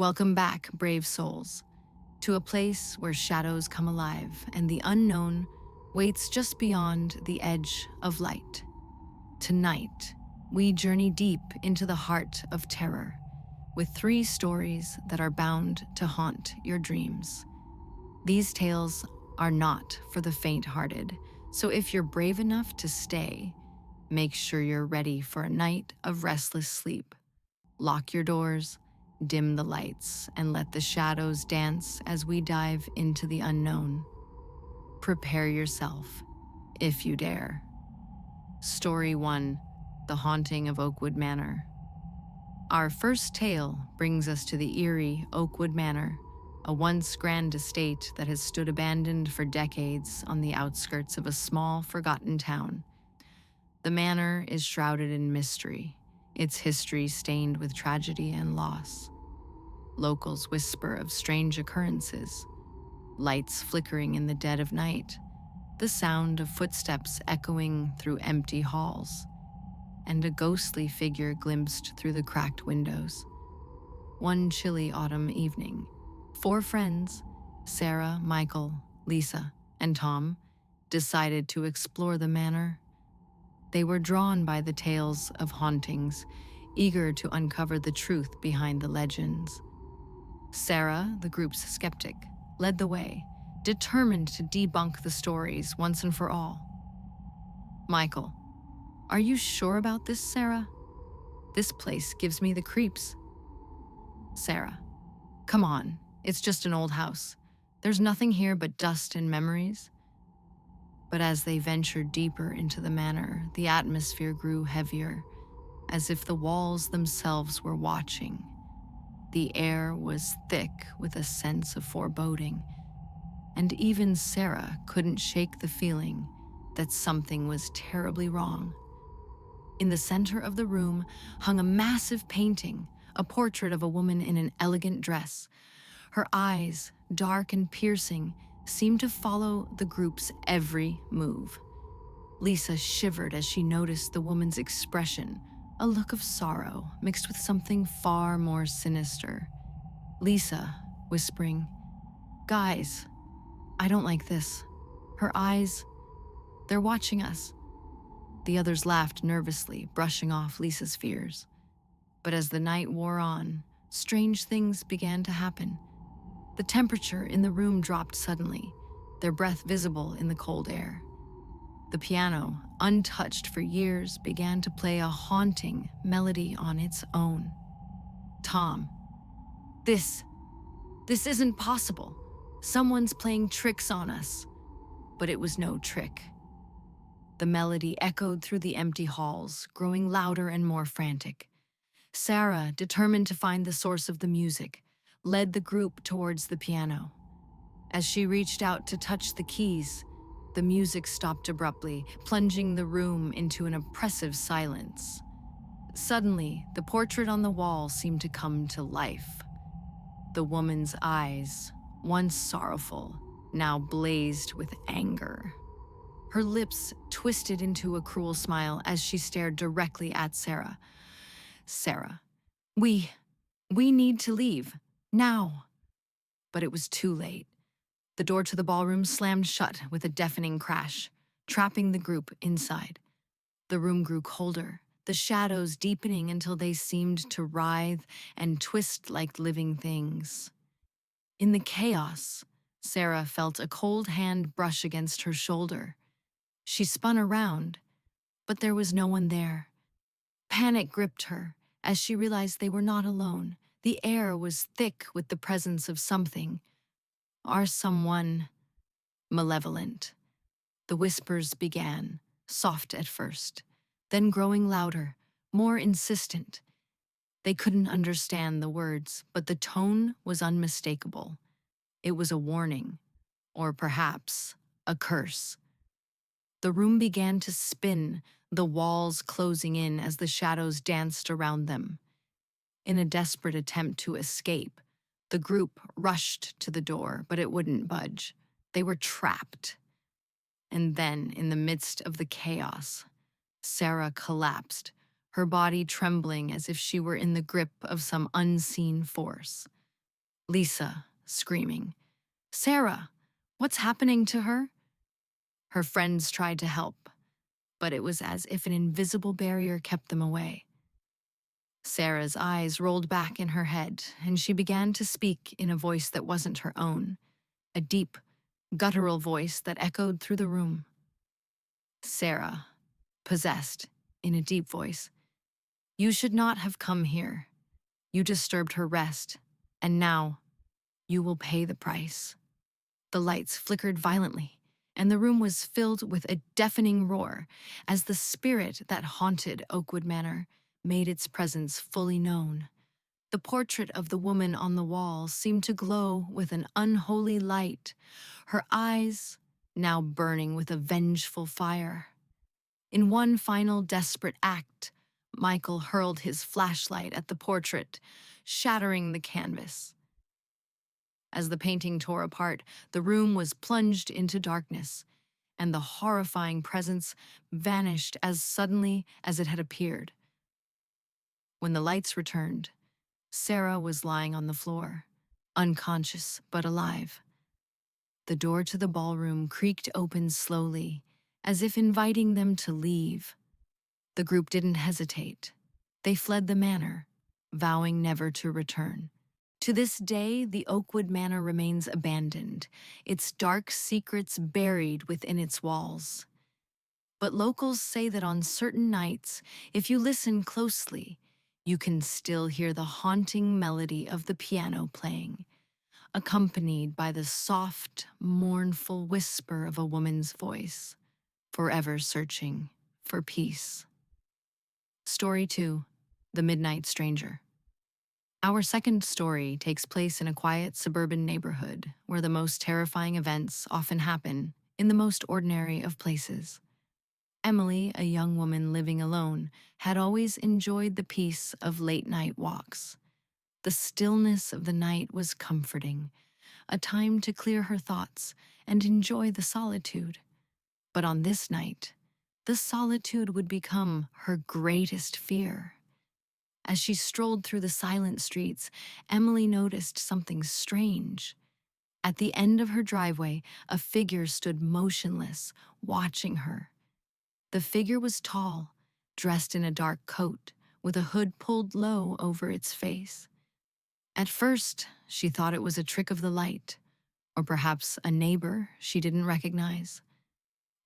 Welcome back, brave souls, to a place where shadows come alive and the unknown waits just beyond the edge of light. Tonight, we journey deep into the heart of terror with three stories that are bound to haunt your dreams. These tales are not for the faint-hearted, so if you're brave enough to stay, make sure you're ready for a night of restless sleep. Lock your doors, dim the lights, and let the shadows dance as we dive into the unknown. Prepare yourself, if you dare. Story 1: The Haunting of Oakwood Manor. Our first tale brings us to the eerie Oakwood Manor, a once grand estate that has stood abandoned for decades on the outskirts of a small, forgotten town. The manor is shrouded in mystery, its history stained with tragedy and loss. Locals whisper of strange occurrences, lights flickering in the dead of night, the sound of footsteps echoing through empty halls, and a ghostly figure glimpsed through the cracked windows. One chilly autumn evening, four friends, Sarah, Michael, Lisa, and Tom, decided to explore the manor. They were drawn by the tales of hauntings, eager to uncover the truth behind the legends. Sarah, the group's skeptic, led the way, determined to debunk the stories once and for all. Michael: "Are you sure about this, Sarah? This place gives me the creeps." Sarah: "Come on, it's just an old house. There's nothing here but dust and memories." But as they ventured deeper into the manor, the atmosphere grew heavier, as if the walls themselves were watching. The air was thick with a sense of foreboding, and even Sarah couldn't shake the feeling that something was terribly wrong. In the center of the room hung a massive painting, a portrait of a woman in an elegant dress. Her eyes, dark and piercing, seemed to follow the group's every move. Lisa shivered as she noticed the woman's expression, a look of sorrow mixed with something far more sinister. Lisa, whispering, "Guys, I don't like this. Her eyes, they're watching us." The others laughed nervously, brushing off Lisa's fears. But as the night wore on, strange things began to happen. The temperature in the room dropped suddenly, their breath visible in the cold air. The piano, untouched for years, began to play a haunting melody on its own. Tom: This isn't possible. Someone's playing tricks on us." But it was no trick. The melody echoed through the empty halls, growing louder and more frantic. Sarah, determined to find the source of the music, led the group towards the piano. As she reached out to touch the keys, the music stopped abruptly, plunging the room into an oppressive silence. Suddenly, the portrait on the wall seemed to come to life. The woman's eyes, once sorrowful, now blazed with anger. Her lips twisted into a cruel smile as she stared directly at Sarah. "Sarah, we need to leave, now." But it was too late. The door to the ballroom slammed shut with a deafening crash, trapping the group inside. The room grew colder, the shadows deepening until they seemed to writhe and twist like living things. In the chaos, Sarah felt a cold hand brush against her shoulder. She spun around, but there was no one there. Panic gripped her as she realized they were not alone. The air was thick with the presence of something, or someone, malevolent. The whispers began, soft at first, then growing louder, more insistent. They couldn't understand the words, but the tone was unmistakable. It was a warning, or perhaps a curse. The room began to spin, the walls closing in as the shadows danced around them. In a desperate attempt to escape, the group rushed to the door, but it wouldn't budge. They were trapped. And then, in the midst of the chaos, Sarah collapsed, her body trembling as if she were in the grip of some unseen force. Lisa, screaming, "Sarah, what's happening to her?" Her friends tried to help, but it was as if an invisible barrier kept them away. Sarah's eyes rolled back in her head, and she began to speak in a voice that wasn't her own, a deep, guttural voice that echoed through the room. Sarah, possessed, in a deep voice, "You should not have come here. You disturbed her rest, and now you will pay the price." The lights flickered violently, and the room was filled with a deafening roar as the spirit that haunted Oakwood Manor made its presence fully known. The portrait of the woman on the wall seemed to glow with an unholy light, her eyes now burning with a vengeful fire. In one final desperate act, Michael hurled his flashlight at the portrait, shattering the canvas. As the painting tore apart, the room was plunged into darkness, and the horrifying presence vanished as suddenly as it had appeared. When the lights returned, Sarah was lying on the floor, unconscious but alive. The door to the ballroom creaked open slowly, as if inviting them to leave. The group didn't hesitate. They fled the manor, vowing never to return. To this day, the Oakwood Manor remains abandoned, its dark secrets buried within its walls. But locals say that on certain nights, if you listen closely, you can still hear the haunting melody of the piano playing, accompanied by the soft, mournful whisper of a woman's voice, forever searching for peace. Story 2: The Midnight Stranger. Our second story takes place in a quiet suburban neighborhood where the most terrifying events often happen in the most ordinary of places. Emily, a young woman living alone, had always enjoyed the peace of late-night walks. The stillness of the night was comforting, a time to clear her thoughts and enjoy the solitude. But on this night, the solitude would become her greatest fear. As she strolled through the silent streets, Emily noticed something strange. At the end of her driveway, a figure stood motionless, watching her. The figure was tall, dressed in a dark coat, with a hood pulled low over its face. At first, she thought it was a trick of the light, or perhaps a neighbor she didn't recognize.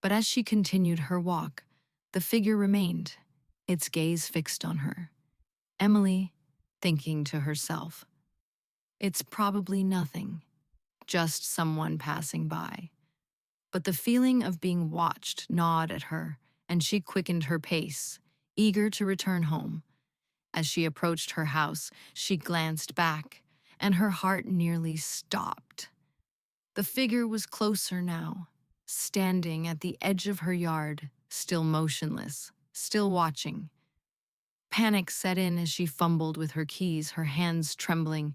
But as she continued her walk, the figure remained, its gaze fixed on her. Emily, thinking to herself, "It's probably nothing, just someone passing by." But the feeling of being watched gnawed at her, and she quickened her pace, eager to return home. As she approached her house, she glanced back, and her heart nearly stopped. The figure was closer now, standing at the edge of her yard, still motionless, still watching. Panic set in as she fumbled with her keys, her hands trembling.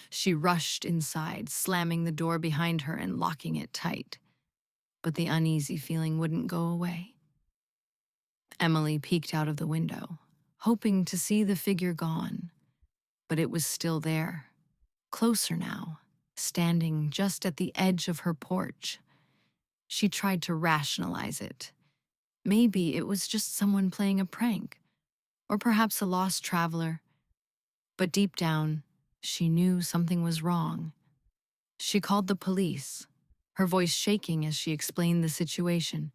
She rushed inside, slamming the door behind her and locking it tight. But the uneasy feeling wouldn't go away. Emily peeked out of the window, hoping to see the figure gone. But it was still there, closer now, standing just at the edge of her porch. She tried to rationalize it. Maybe it was just someone playing a prank, or perhaps a lost traveler. But deep down, she knew something was wrong. She called the police, her voice shaking as she explained the situation.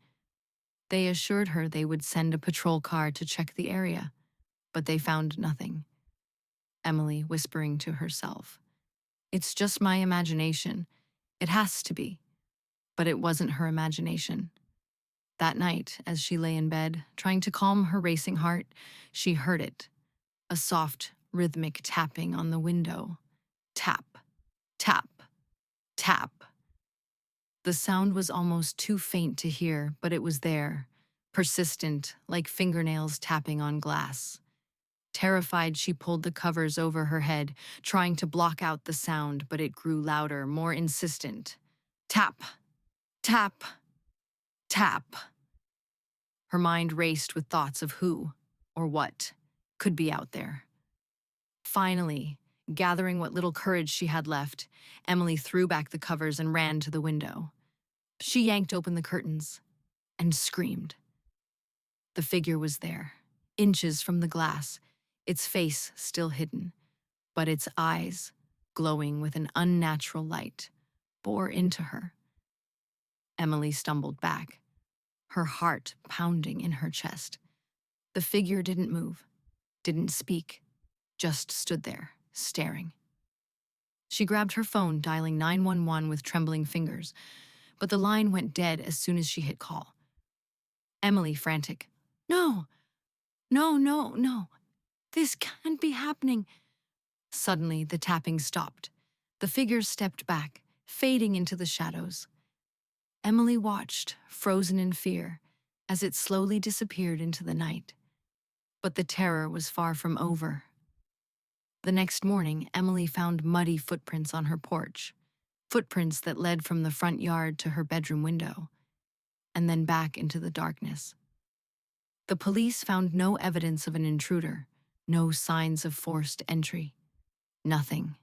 They assured her they would send a patrol car to check the area, but they found nothing. Emily whispering to herself, "It's just my imagination. It has to be." But it wasn't her imagination. That night, as she lay in bed, trying to calm her racing heart, she heard it, a soft, rhythmic tapping on the window. Tap, tap, tap. The sound was almost too faint to hear, but it was there, persistent, like fingernails tapping on glass. Terrified, she pulled the covers over her head, trying to block out the sound, but it grew louder, more insistent. Tap, tap, tap. Her mind raced with thoughts of who, or what, could be out there. Finally, Gathering what little courage she had left, Emily threw back the covers and ran to the window. She yanked open the curtains and screamed. The figure was there, inches from the glass, its face still hidden, but its eyes, glowing with an unnatural light, bore into her. Emily stumbled back, her heart pounding in her chest. The figure didn't move, didn't speak, just stood there, staring. She grabbed her phone, dialing 911 with trembling fingers, but the line went dead as soon as she hit call. Emily, frantic. No, no, no, no. This can't be happening. Suddenly, the tapping stopped. The figure stepped back, fading into the shadows. Emily watched, frozen in fear, as it slowly disappeared into the night. But the terror was far from over. The next morning, Emily found muddy footprints on her porch, footprints that led from the front yard to her bedroom window, and then back into the darkness. The police found no evidence of an intruder, no signs of forced entry. Nothing.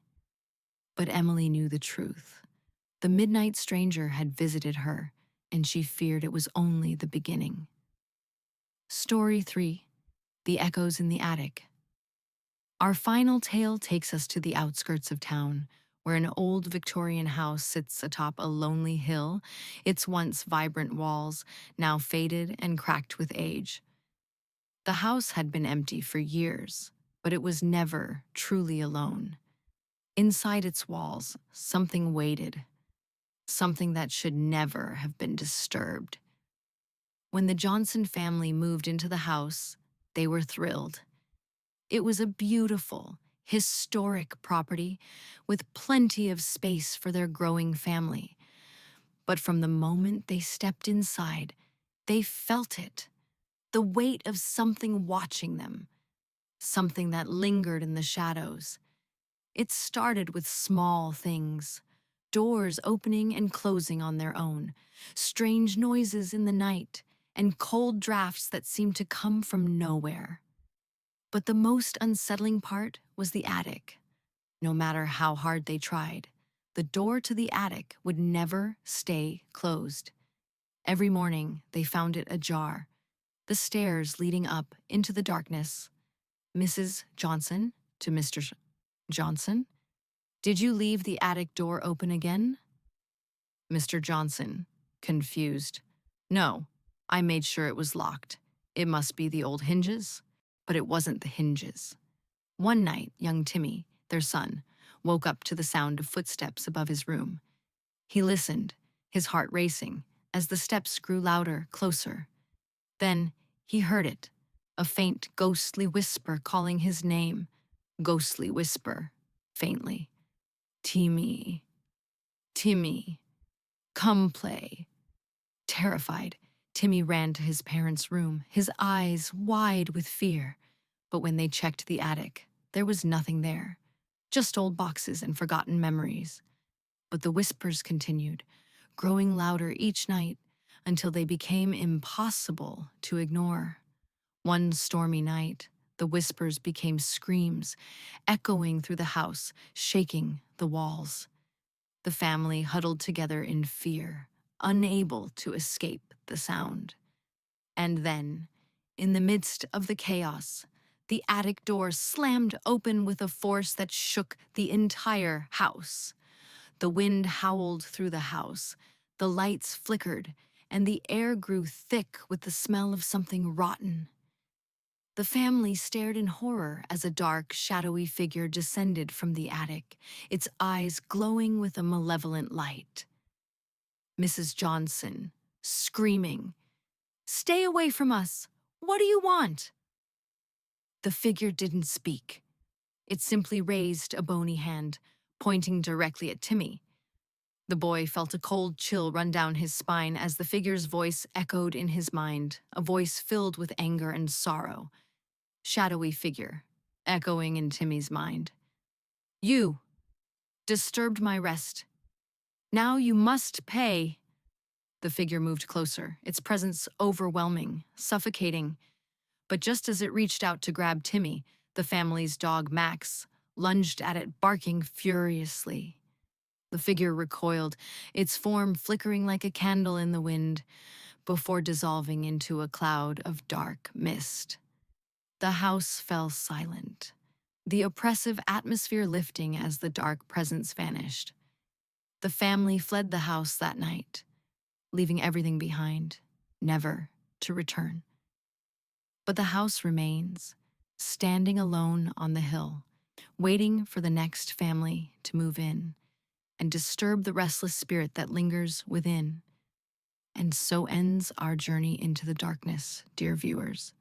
But Emily knew the truth. The midnight stranger had visited her, and she feared it was only the beginning. Story 3. The Echoes in the Attic. Our final tale takes us to the outskirts of town, where an old Victorian house sits atop a lonely hill, its once vibrant walls now faded and cracked with age. The house had been empty for years, but it was never truly alone. Inside its walls, something waited, something that should never have been disturbed. When the Johnson family moved into the house, they were thrilled. It was a beautiful, historic property with plenty of space for their growing family. But from the moment they stepped inside, they felt it, the weight of something watching them, something that lingered in the shadows. It started with small things, doors opening and closing on their own, strange noises in the night, and cold drafts that seemed to come from nowhere. But the most unsettling part was the attic. No matter how hard they tried, the door to the attic would never stay closed. Every morning, they found it ajar, the stairs leading up into the darkness. Mrs. Johnson to Mr. Johnson, "Did you leave the attic door open again?" Mr. Johnson, confused. "No, I made sure it was locked. It must be the old hinges." But it wasn't the hinges. One night, young Timmy, their son, woke up to the sound of footsteps above his room. He listened, his heart racing, as the steps grew louder, closer. Then he heard it, a faint, ghostly whisper calling his name. Ghostly whisper, faintly. "Timmy, Timmy, come play." Terrified, Timmy ran to his parents' room, his eyes wide with fear. But when they checked the attic, there was nothing there, just old boxes and forgotten memories. But the whispers continued, growing louder each night until they became impossible to ignore. One stormy night, the whispers became screams, echoing through the house, shaking the walls. The family huddled together in fear, unable to escape the sound. And then, in the midst of the chaos, the attic door slammed open with a force that shook the entire house. The wind howled through the house, the lights flickered, and the air grew thick with the smell of something rotten. The family stared in horror as a dark, shadowy figure descended from the attic, its eyes glowing with a malevolent light. Mrs. Johnson, screaming, "Stay away from us! What do you want?" The figure didn't speak. It simply raised a bony hand, pointing directly at Timmy. The boy felt a cold chill run down his spine as the figure's voice echoed in his mind, a voice filled with anger and sorrow. Shadowy figure, echoing in Timmy's mind. "You disturbed my rest. Now you must pay." The figure moved closer, its presence overwhelming, suffocating. But just as it reached out to grab Timmy, the family's dog Max, lunged at it, barking furiously. The figure recoiled, its form flickering like a candle in the wind, before dissolving into a cloud of dark mist. The house fell silent, the oppressive atmosphere lifting as the dark presence vanished. The family fled the house that night, leaving everything behind, never to return. But the house remains, standing alone on the hill, waiting for the next family to move in and disturb the restless spirit that lingers within. And so ends our journey into the darkness, dear viewers.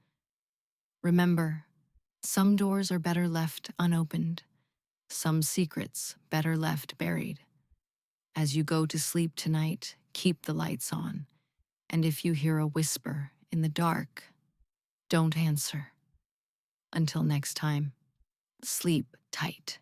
Remember, some doors are better left unopened, some secrets better left buried. As you go to sleep tonight, keep the lights on, and if you hear a whisper in the dark, don't answer. Until next time, sleep tight.